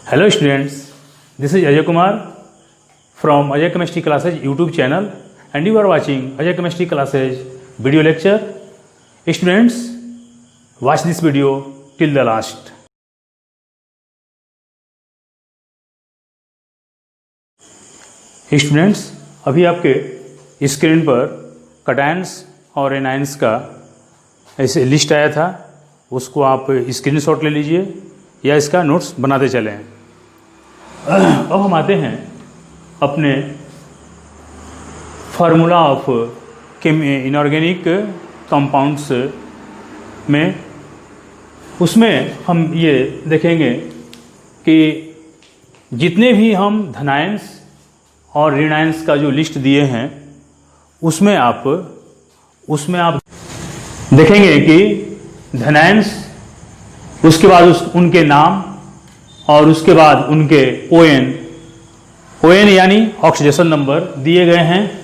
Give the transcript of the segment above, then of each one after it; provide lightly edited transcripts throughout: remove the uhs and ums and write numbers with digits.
Hello students, this is Ajay Kumar from Ajay Chemistry Classes YouTube channel and you are watching Ajay Chemistry Classes video lecture. Students, watch this video till the last. Students, अभी आपके screen पर cations और anions का ऐसे list आया था, उसको आप स्क्रीनशॉट ले लीजिए या इसका नोट्स बनाते चलें। अब हम आते हैं अपने फार्मूला ऑफ इनऑर्गेनिक कंपाउंड्स में। उसमें हम ये देखेंगे कि जितने भी हम धनायंस और ऋणायंस का जो लिस्ट दिए हैं उसमें आप देखेंगे कि धनायंस, उसके बाद उनके नाम और उसके बाद उनके ON यानी ऑक्सीडेशन नंबर दिए गए हैं।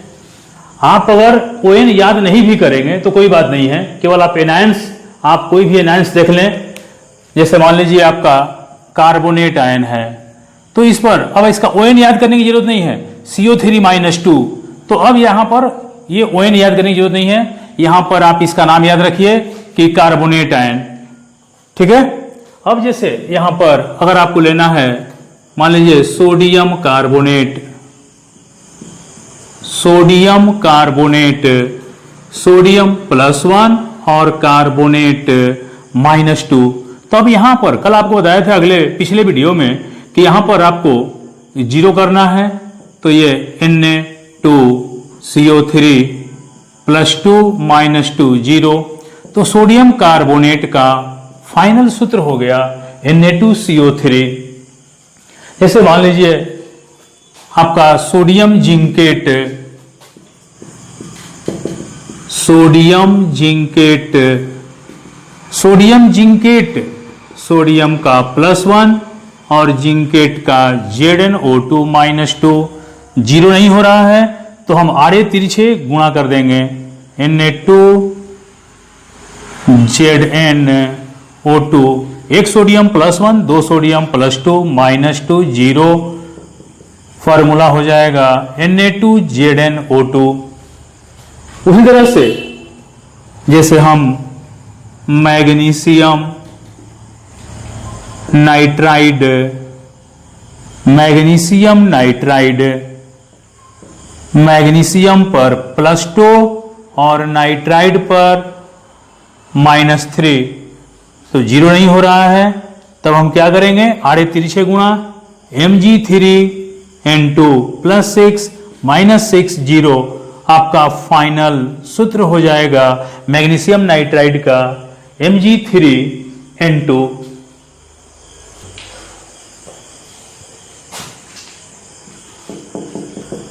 आप अगर ON याद नहीं भी करेंगे तो कोई बात नहीं है, केवल आप एनायंस, आप कोई भी एनायंस देख लें। जैसे मान लीजिए आपका कार्बोनेट आयन है तो इस पर अब इसका ON याद करने की जरूरत नहीं है, CO3-2। तो अब यहां पर ये ON याद करने की जरूरत नहीं है, यहां पर आप इसका नाम याद रखिए कि कार्बोनेट आयन, ठीक है। अब जैसे यहां पर अगर आपको लेना है, मान लीजिए सोडियम कार्बोनेट, सोडियम +1 और कार्बोनेट -2। तो अब यहां पर कल आपको बताया था पिछले वीडियो में कि यहां पर आपको 0 करना है, तो ये Na2CO3 +2 -2 0। तो सोडियम कार्बोनेट का फाइनल सूत्र हो गया Na2CO3। जैसे मान लीजिए आपका सोडियम जिंकेट, सोडियम का +1 और जिंकेट का ZnO2 -2, 0 नहीं हो रहा है तो हम आड़े तिरछे गुणा कर देंगे। Na2ZnO2, एक सोडियम +1, दो सोडियम +2 -2 0, फॉर्मूला हो जाएगा Na2ZnO2। उसी तरह से जैसे हम मैग्नीशियम नाइट्राइड, मैग्नीशियम पर +2 और नाइट्राइड पर -3, तो 0 नहीं हो रहा है, तब हम क्या करेंगे, आड़े तिरछे गुणा, Mg3N2 +6 -6 0। आपका फाइनल सूत्र हो जाएगा मैग्नीशियम नाइट्राइड का Mg3N2।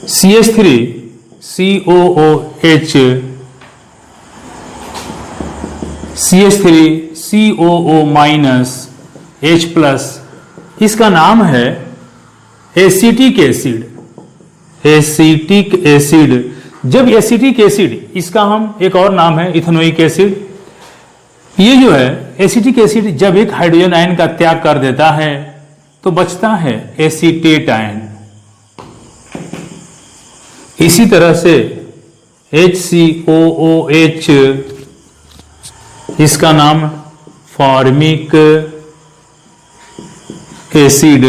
CH3COOH+, इसका नाम है एसिटिक एसिड। जब एसिटिक एसिड, इसका हम एक और नाम है इथेनोइक एसिड। ये जो है एसिटिक एसिड जब एक हाइड्रोजन आयन का त्याग कर देता है तो बचता है एसीटेट आयन। इसी तरह से HCOOH, इसका नाम फॉर्मिक एसिड।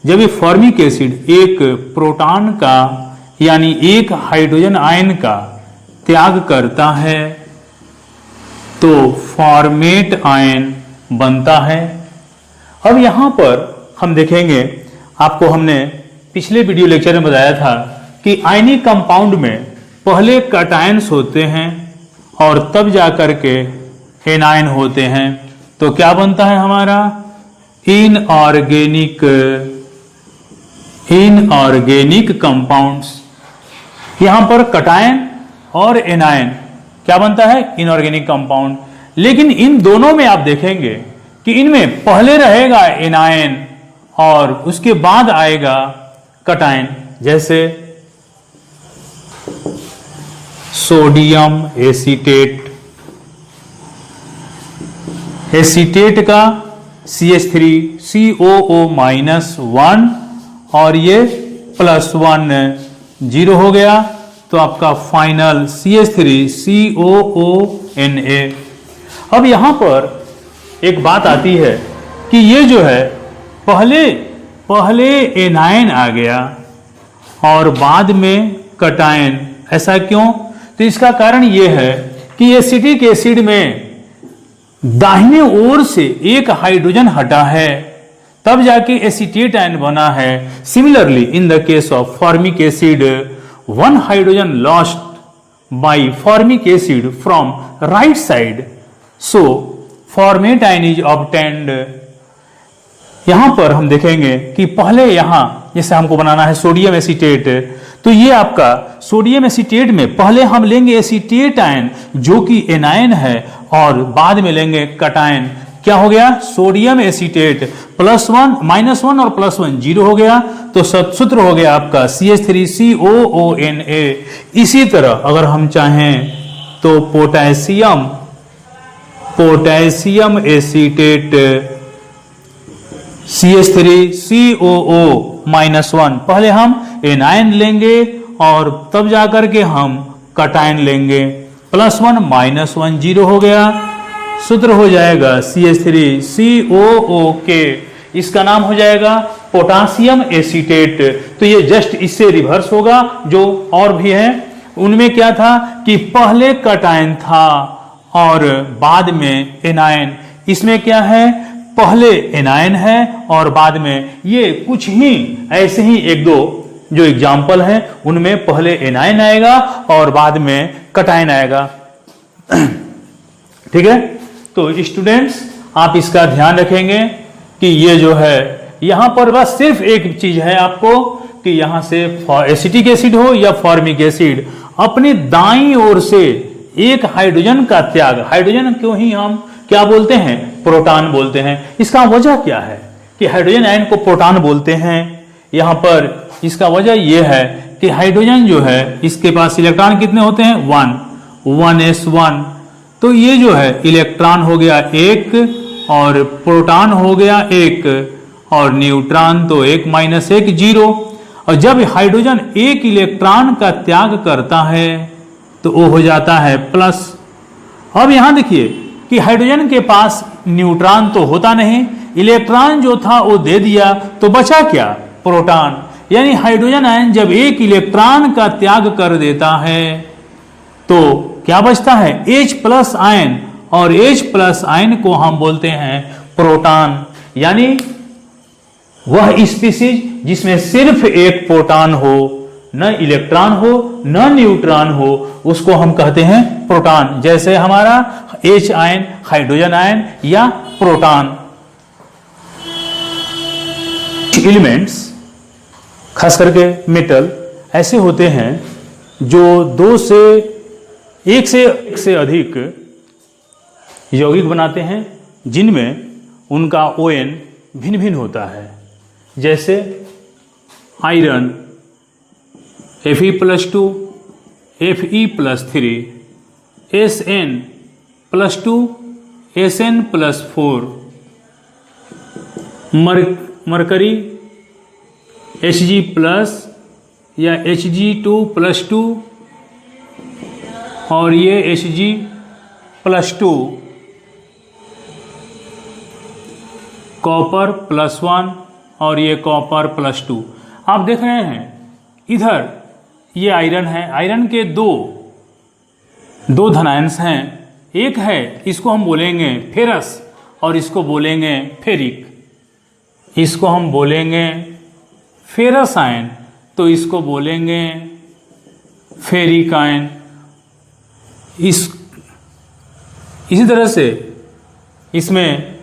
जब ये फॉर्मिक एसिड एक प्रोटॉन का यानी एक हाइड्रोजन आयन का त्याग करता है तो फॉर्मेट आयन बनता है। अब यहां पर हम देखेंगे, आपको हमने पिछले वीडियो लेक्चर में बताया था कि आयनिक कंपाउंड में पहले कटायंस होते हैं और तब जाकर के एनायन होते हैं। तो क्या बनता है हमारा, इनऑर्गेनिक कंपाउंड्स। यहां पर कटायन और एनायन क्या बनता है, इनऑर्गेनिक कंपाउंड। लेकिन इन दोनों में आप देखेंगे कि इनमें पहले रहेगा एनायन और उसके बाद आएगा कटायन। जैसे सोडियम एसीटेट, एसीटेट का CH3COO-1 और ये +1 0 हो गया, तो आपका फाइनल CH3COONA। अब यहां पर एक बात आती है कि ये जो है पहले एनायन आ गया और बाद में कटायन, ऐसा क्यों? तो इसका कारण ये है कि एसिटिक एसिड में दाहिने ओर से एक हाइड्रोजन हटा है, तब जाके एसीटेट आयन बना है। Similarly in the case of formic acid, one hydrogen lost by formic acid from right side, so format ion is obtained. यहां पर हम देखेंगे कि पहले यहां जैसे हमको बनाना है सोडियम एसीटेट, तो ये आपका सोडियम एसीटेट में पहले हम लेंगे एसीटेट आयन जो कि एनायन है, और बाद में लेंगे कटायन। क्या हो गया? सोडियम एसीटेट +1 -1 और +1 0 हो गया, तो सूत्र हो गया आपका CH3COONA। इसी तरह अगर हम चाहें तो पोटेशियम एसीटेट CH3COO-1, पहले हम एनायन लेंगे और तब जाकर के हम कटायन लेंगे। +1 -1 0 हो गया, सूत्र हो जाएगा CH3COOK, इसका नाम हो जाएगा पोटासियम एसीटेट। तो ये जस्ट इससे रिवर्स होगा, जो और भी है उनमें क्या था कि पहले कटायन था और बाद में एनायन। इसमें क्या है? पहले एनायन है और बाद में, ये कुछ ही ऐसे ही एक दो जो एग्जाम्पल है उनमें पहले एनायन आएगा और बाद में कटायन आएगा। ठीक है, तो स्टूडेंट्स आप इसका ध्यान रखेंगे कि ये जो है यहां पर बस सिर्फ एक चीज है आपको कि यहां से एसिटिक एसिड हो या फॉर्मिक एसिड, अपनी दाईं ओर से एक हाइड्रोजन का त्याग, हाइड्रोजन क्यों ही हम क्या बोलते हैं? प्रोटॉन बोलते हैं। इसका वजह क्या है कि हाइड्रोजन आयन को प्रोटॉन बोलते हैं? यहां पर इसका वजह यह है कि हाइड्रोजन जो है इसके पास इलेक्ट्रॉन कितने होते हैं? 1s1। तो ये जो है इलेक्ट्रॉन हो गया 1 और प्रोटॉन हो गया 1 और न्यूट्रॉन तो 1 - 1 0। और जब हाइड्रोजन एक इलेक्ट्रॉन का त्याग करता है तो वो हो जाता है प्लस। अब यहां देखिए कि हाइड्रोजन के पास न्यूट्रॉन तो होता नहीं, इलेक्ट्रॉन जो था वो दे दिया, तो बचा क्या? प्रोटॉन। यानी हाइड्रोजन आयन जब एक इलेक्ट्रॉन का त्याग कर देता है तो क्या बचता है? H+ आयन, और H+ आयन को हम बोलते हैं प्रोटॉन। यानी वह स्पीसीज जिसमें सिर्फ एक प्रोटॉन हो, न इलेक्ट्रॉन हो न न्यूट्रॉन हो, उसको हम कहते हैं प्रोटॉन। जैसे हमारा H आयन, हाइड्रोजन आयन या प्रोटॉन। एलिमेंट्स खास करके मेटल ऐसे होते हैं जो एक से अधिक यौगिक बनाते हैं, जिनमें उनका ON भिन्न भिन्न होता है। जैसे iron Fe+2, Fe+3, Sn+2, Sn+4, mercury Hg+ या Hg2+2 और ये Hg+2, कॉपर +1 और ये कॉपर +2। आप देख रहे हैं इधर ये आयरन है, आयरन के दो धनायंश हैं। एक है इसको हम बोलेंगे फेरस और इसको बोलेंगे फेरिक। इसको हम बोलेंगे फेरस आयन तो इसको बोलेंगे फेरिक आयन। इसी तरह से इसमें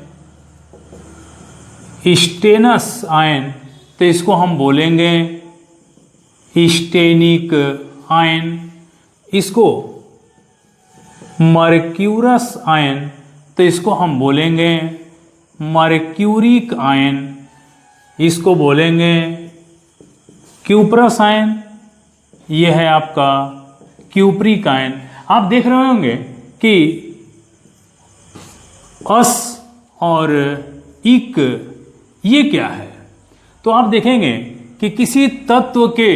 स्टेनस आयन तो इसको हम बोलेंगे स्टेनिक आयन। इसको मर्क्यूरस आयन तो इसको हम बोलेंगे मर्क्यूरिक आयन। इसको बोलेंगे क्यूप्रस आयन। यह है आपका क्यूप्रिक आयन। आप देख रहे होंगे कि अस और इक, ये क्या है? तो आप देखेंगे कि किसी तत्व के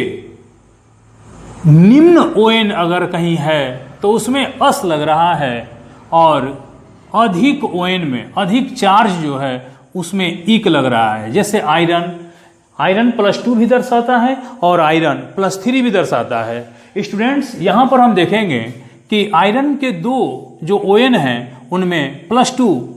निम्न ON अगर कहीं है तो उसमें अस लग रहा है, और अधिक ON में अधिक चार्ज जो है उसमें इक लग रहा है। जैसे आयरन, आयरन +2 भी दर्शाता है और आयरन +3 भी दर्शाता है। स्टूडेंट्स, यहाँ पर हम देखेंगे कि आयरन के दो जो ON हैं उनमें +2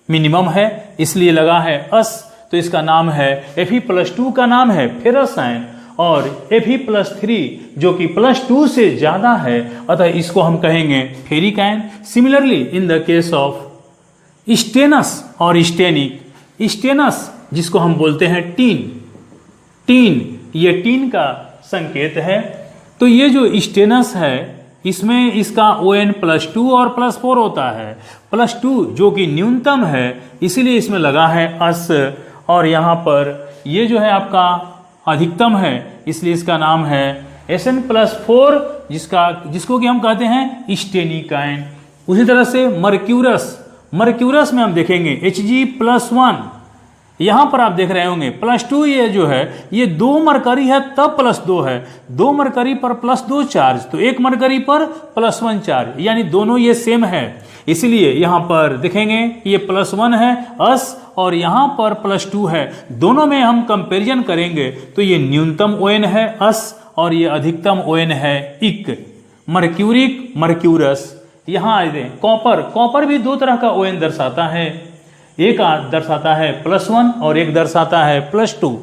मिनिमम है, इसलिए लगा है अस, तो इसका नाम है Fe+2 का नाम है फेरस आयन, और Fe+3 जो कि +2 से ज़्यादा है, अतः इसको हम कहेंगे ferric ion. Similarly in the case of stannous और स्टेनिक, स्टेनस जिसको हम बोलते हैं टीन, टीन ये टीन का संकेत है। तो ये जो स्टेनस है इसमें इसका ON +2 और +4 होता है। +2 जो कि न्यूनतम है इसीलिए इसमें लगा है अस, और यहाँ पर ये जो है आपका अधिकतम है इसलिए इसका नाम है Sn+4, जिसको कि हम कहते हैं स्टेनिक आयन। उसी तरह से मर्क्यूरस, मर्क्यूरस में हम देखेंगे Hg+1, यहाँ पर आप देख रहे होंगे +2, ये जो है ये 2 मरकरी है तब +2 है, 2 मरकरी पर +2 चार्ज, तो 1 मरकरी पर +1 चार्ज, यानी दोनों ये सेम है, इसलिए यहाँ पर देखेंगे ये +1 है अस और यहाँ पर +2 है, दोनों में हम कंपैरिजन करेंगे तो ये न्यूनतम ON है अस और ये अधिकतम ON है इक। मर्क्यूरिक, मर्क्यूरस, यहाँ आ दें कॉपर, कॉपर भी 2 तरह का ON दर्शाता है, एक दर्शाता है +1 और एक दर्शाता है +2।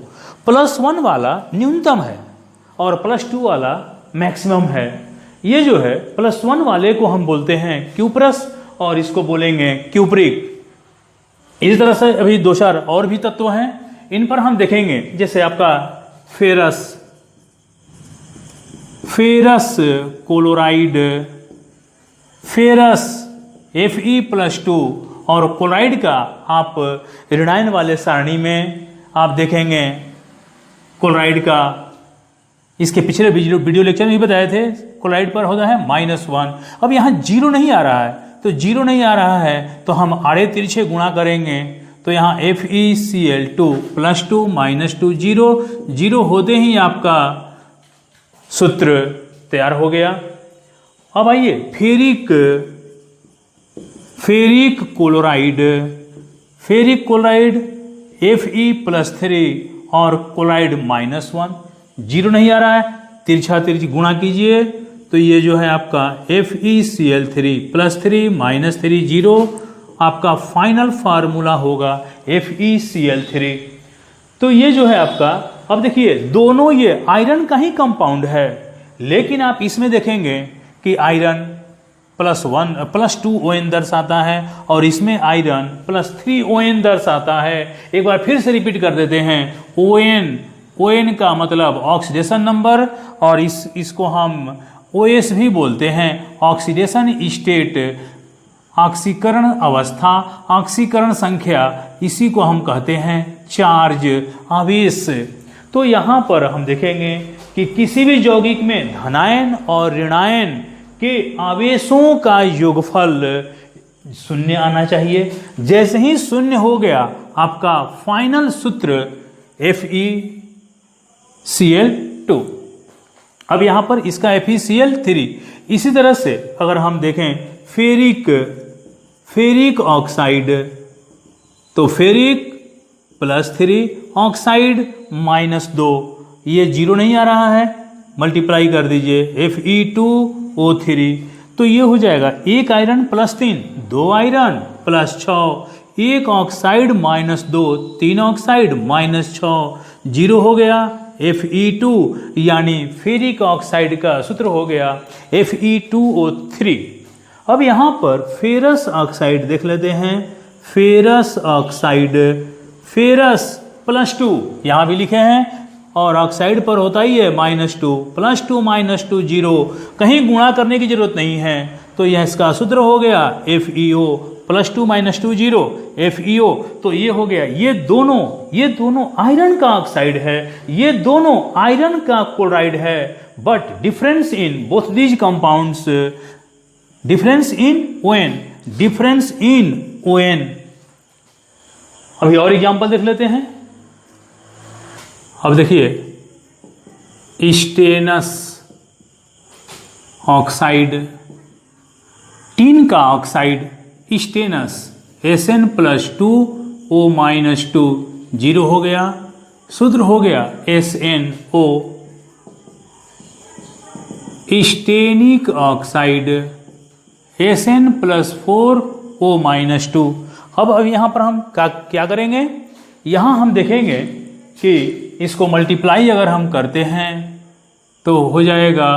+1 वाला न्यूनतम है और +2 वाला मैक्सिमम है। ये जो है +1 वाले को हम बोलते हैं क्यूप्रस और इसको बोलेंगे क्यूप्रिक। इसी तरह से अभी 2-4 और भी तत्व हैं, इन पर हम देखेंगे। जैसे आपका ferrous, ferrous chloride, ferrous Fe+2 और क्लोराइड का आप ऋणायन वाले सारणी में आप देखेंगे क्लोराइड का, इसके पिछले वीडियो लेक्चर में भी बताए थे, क्लोराइड पर होता है -1। अब यहाँ 0 नहीं आ रहा है, तो 0 नहीं आ रहा है तो हम आड़े तिरछे गुणा करेंगे, तो यहाँ FeCl2 +2 -2 0, 0 होते ही आपका सूत्र तैयार हो गया। अब आइए ferric, ferric chloride, ferric chloride Fe+3 और क्लोराइड -1, 0 नहीं आ रहा है, तिरछा तिरछी गुणा कीजिए तो ये जो है आपका FeCl3 +3 -3 0, आपका फाइनल फार्मूला होगा FeCl3। तो ये जो है आपका, अब देखिए दोनों ये आयरन का ही कंपाउंड है, लेकिन आप इसमें देखेंगे कि आयरन +2 ON दर्शाता है और इसमें आयरन +3 ON दर्शाता है। एक बार फिर से रिपीट कर देते हैं, ON का मतलब ऑक्सीडेशन नंबर, और इसको हम OS भी बोलते हैं, ऑक्सीडेशन स्टेट, ऑक्सीकरण अवस्था, ऑक्सीकरण संख्या, इसी को हम कहते हैं चार्ज, आवेश। तो यहाँ पर हम देखेंगे कि किसी भी यौगिक में धनायन और ऋणायन के आवेशों का योगफल 0 आना चाहिए। जैसे ही 0 हो गया आपका फाइनल सूत्र FeCl2। अब यहाँ पर इसका FeCl3। इसी तरह से अगर हम देखें फेरिक ऑक्साइड, तो फेरिक +3 ऑक्साइड -2, ये 0 नहीं आ रहा है, मल्टीप्लाई कर दीजिए Fe2O3, तो ये हो जाएगा 1 आयरन +3, 2 आयरन +6, 1 ऑक्साइड -2, 3 ऑक्साइड -6, 0 हो गया। Fe2 यानी फेरिक ऑक्साइड का सूत्र हो गया Fe2O3। अब यहाँ पर फेरस ऑक्साइड देख लेते हैं, फेरस ऑक्साइड, फेरस +2 यहाँ भी लिखे हैं और ऑक्साइड पर होता ही है -2, +2 -2 0, कहीं गुणा करने की जरूरत नहीं है, तो यह इसका सूत्र हो गया FeO +2 -2 0 FeO। तो ये हो गया, ये दोनों आयरन का ऑक्साइड है, ये दोनों आयरन का क्लोराइड है, but difference in both these compounds, difference in ON अभी और एग्जाम्पल देख लेते हैं। अब देखिए स्टेनस ऑक्साइड, टीन का ऑक्साइड स्टेनस Sn+2O-2 जीरो हो गया, सूत्र हो गया SnO। Stenik oxide Sn+4O-2। अब यहाँ पर हम क्या करेंगे, यहाँ हम देखेंगे कि इसको मल्टीप्लाई अगर हम करते हैं तो हो जाएगा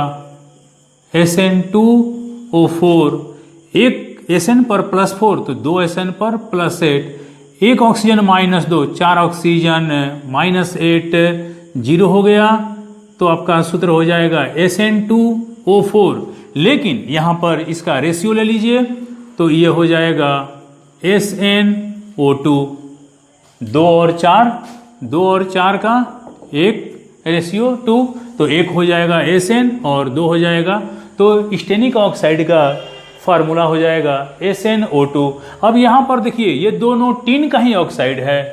Sn2O4, एक Sn पर +4 तो 2 Sn पर +8, एक ऑक्सीजन -2, 4 ऑक्सीजन -8, जीरो हो गया। तो आपका सूत्र हो जाएगा Sn2O4। लेकिन यहाँ पर इसका रेशियो ले लीजिए तो ये हो जाएगा SnO2। 2 और 4 का एक रेशियो 2, तो 1 हो जाएगा Sn और 2 हो जाएगा, तो स्टेनिक ऑक्साइड का फार्मूला हो जाएगा SnO2। अब यहाँ पर देखिए ये दोनों टीन का ही ऑक्साइड है,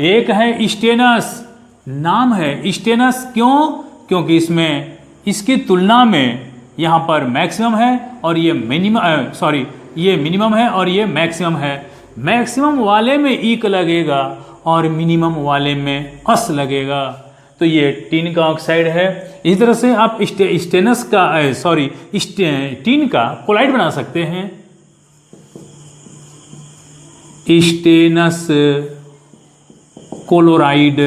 एक है स्टेनस, नाम है स्टेनस, क्योंकि इसमें इसकी तुलना में यहाँ पर मैक्सिमम है और ये ये मिनिमम है और ये मैक्सिमम है। मैक्सिमम वाले में ईक लगेगा और मिनिमम वाले में अस लगेगा, तो ये टीन का ऑक्साइड है। इस तरह से आप स्टेनस का टीन का कोलाइड बना सकते हैं। Stannous chloride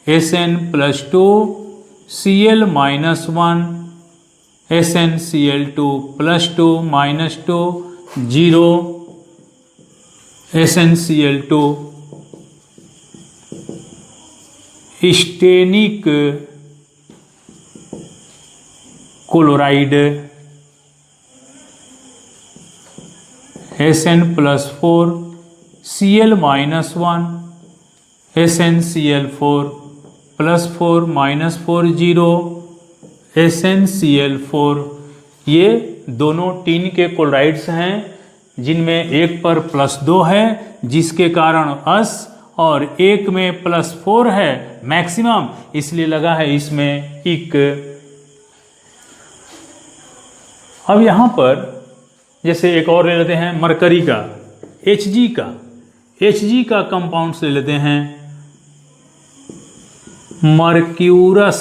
Sn+2Cl-1 SnCl2+2 -2 0 SnCl2। Stannic chloride Sn+4Cl-1 SnCl4+4 -4 0 SnCl4। ये दोनों टीन के क्लोराइड्स हैं जिनमें एक पर +2 है जिसके कारण अस, और एक में +4 है मैक्सिमम, इसलिए लगा है इसमें इक। अब यहां पर जैसे एक और ले लेते हैं मरकरी का, Hg का कंपाउंड ले लेते हैं मर्क्यूरस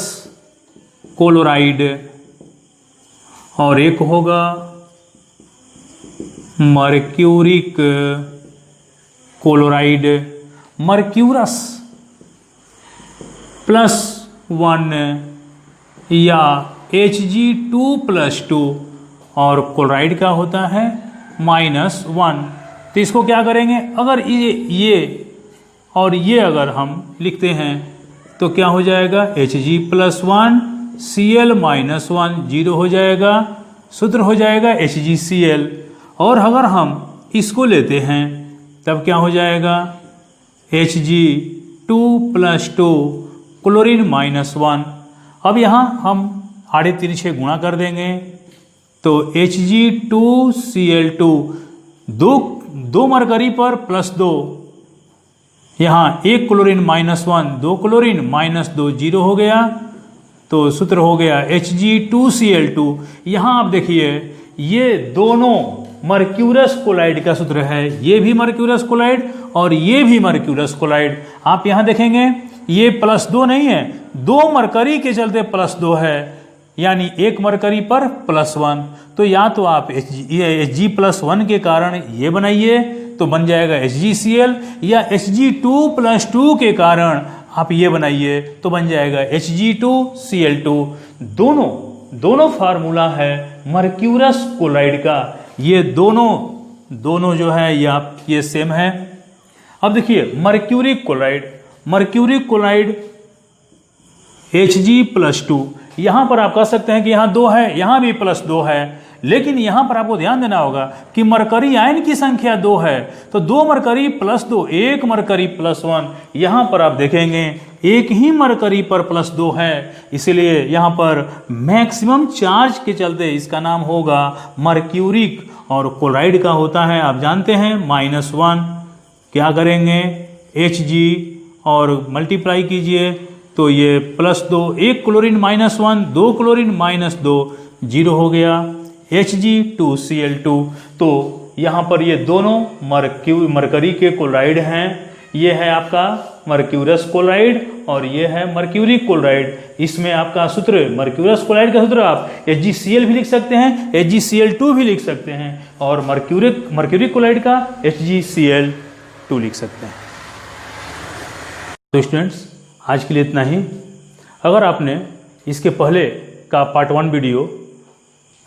क्लोराइड, और एक होगा मर्क्यूरिक क्लोराइड। मर्क्यूरस +1 या Hg2+2 और क्लोराइड का होता है -1। तो इसको क्या करेंगे, अगर ये और ये अगर हम लिखते हैं तो क्या हो जाएगा Hg+1 Cl-1 0 हो जाएगा, सूत्र हो जाएगा HgCl। और अगर हम इसको लेते हैं तब क्या हो जाएगा Hg2+2 क्लोरीन -1। अब यहाँ हम आड़े तिरछे गुणा कर देंगे तो Hg2Cl2 दो मरकरी पर +2, यहाँ एक क्लोरीन -1, 2 क्लोरीन -2 0 हो गया, तो सूत्र हो गया Hg2Cl2। यहाँ आप देखिए ये दोनों मर्क्यूरस क्लोराइड का सूत्र है, ये भी मर्क्यूरस क्लोराइड और ये भी मर्क्यूरस क्लोराइड। आप यहाँ देखेंगे ये +2 नहीं है, 2 मरकरी के चलते +2 है, यानी एक मरकरी पर +1। तो या तो आप Hg+1 के कारण ये बनाइए तो बन जाएगा HgCl, या Hg2+2 के कारण आप ये बनाइए तो बन जाएगा Hg2Cl2। दोनों फार्मूला है मर्क्यूरस क्लोराइड का, ये दोनों जो है ये सेम है। अब देखिए मर्क्यूरिक क्लोराइड Hg+2, यहाँ पर आप कह सकते हैं कि यहाँ 2 है, यहाँ भी +2 है, लेकिन यहाँ पर आपको ध्यान देना होगा कि मरकरी आयन की संख्या 2 है, तो 2 मरकरी +2, 1 मरकरी +1। यहाँ पर आप देखेंगे एक ही मरकरी पर +2 है, इसलिए यहाँ पर मैक्सिमम चार्ज के चलते इसका नाम होगा मर्क्यूरिक। और क्लोराइड का होता है आप जानते हैं -1। क्या करेंगे Hg और मल्टीप्लाई कीजिए तो ये +2, 1 क्लोरीन -1, 2 क्लोरीन -2, 0 हो गया। Hg2Cl2। तो यहाँ पर ये दोनों मरकरी के क्लोराइड हैं। ये है आपका मर्क्यूरस क्लोराइड और ये है मर्क्यूरी क्लोराइड। इसमें आपका सूत्र मर्क्यूरस क्लोराइड का सूत्र आप HgCl भी लिख सकते हैं, HgCl2 भी लिख सकते हैं और मर्क्यूरी क्लोराइड का HgCl2 लिख सकते हैं। तो स्टूडेंट्स, आज के लिए इतना ही। अगर आपने इसके पहले का part 1 video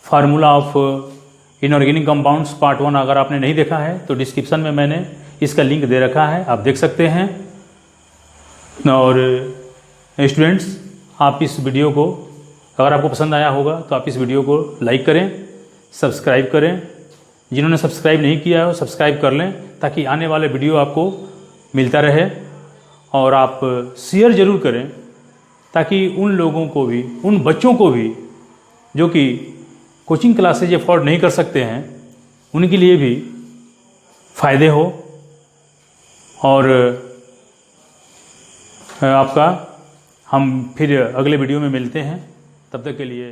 formula of inorganic compounds part 1 अगर आपने नहीं देखा है तो डिस्क्रिप्शन में मैंने इसका लिंक दे रखा है, आप देख सकते हैं। और स्टूडेंट्स, आप इस वीडियो को अगर आपको पसंद आया होगा तो आप इस वीडियो को लाइक करें, सब्सक्राइब करें। जिन्होंने सब्सक्राइब नहीं किया है सब्सक्राइब कर लें ताकि आने वाले वीडियो आपको मिलता रहे। और आप शेयर ज़रूर करें ताकि उन लोगों को भी, उन बच्चों को भी जो कि कोचिंग क्लासेज अफोर्ड नहीं कर सकते हैं, उनके लिए भी फ़ायदे हो। और आपका हम फिर अगले वीडियो में मिलते हैं, तब तक के लिए